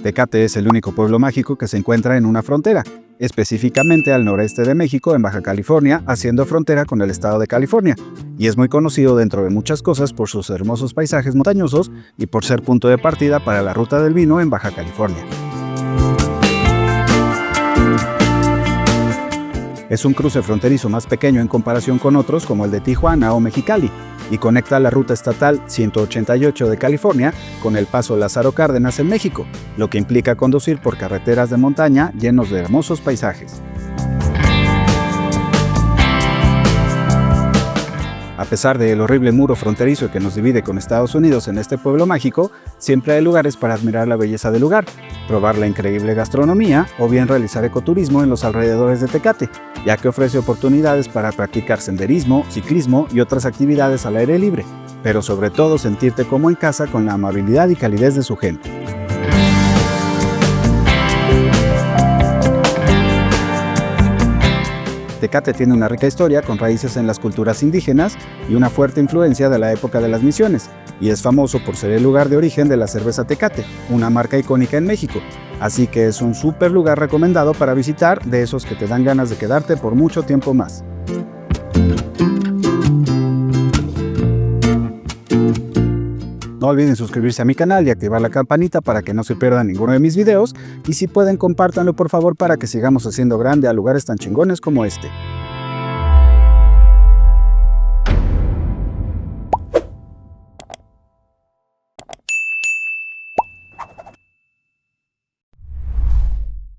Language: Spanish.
Tecate es el único pueblo mágico que se encuentra en una frontera, específicamente al noreste de México, en Baja California, haciendo frontera con el estado de California, y es muy conocido dentro de muchas cosas por sus hermosos paisajes montañosos y por ser punto de partida para la ruta del vino en Baja California. Es un cruce fronterizo más pequeño en comparación con otros como el de Tijuana o Mexicali, y conecta la ruta estatal 188 de California con el paso Lázaro Cárdenas en México, lo que implica conducir por carreteras de montaña llenos de hermosos paisajes. A pesar del horrible muro fronterizo que nos divide con Estados Unidos en este pueblo mágico, siempre hay lugares para admirar la belleza del lugar, probar la increíble gastronomía o bien realizar ecoturismo en los alrededores de Tecate, ya que ofrece oportunidades para practicar senderismo, ciclismo y otras actividades al aire libre, pero sobre todo sentirte como en casa con la amabilidad y calidez de su gente. Tecate tiene una rica historia con raíces en las culturas indígenas y una fuerte influencia de la época de las misiones, y es famoso por ser el lugar de origen de la cerveza Tecate, una marca icónica en México, así que es un súper lugar recomendado para visitar, de esos que te dan ganas de quedarte por mucho tiempo más. No olviden suscribirse a mi canal y activar la campanita para que no se pierdan ninguno de mis videos, y si pueden compártanlo por favor para que sigamos haciendo grande a lugares tan chingones como este.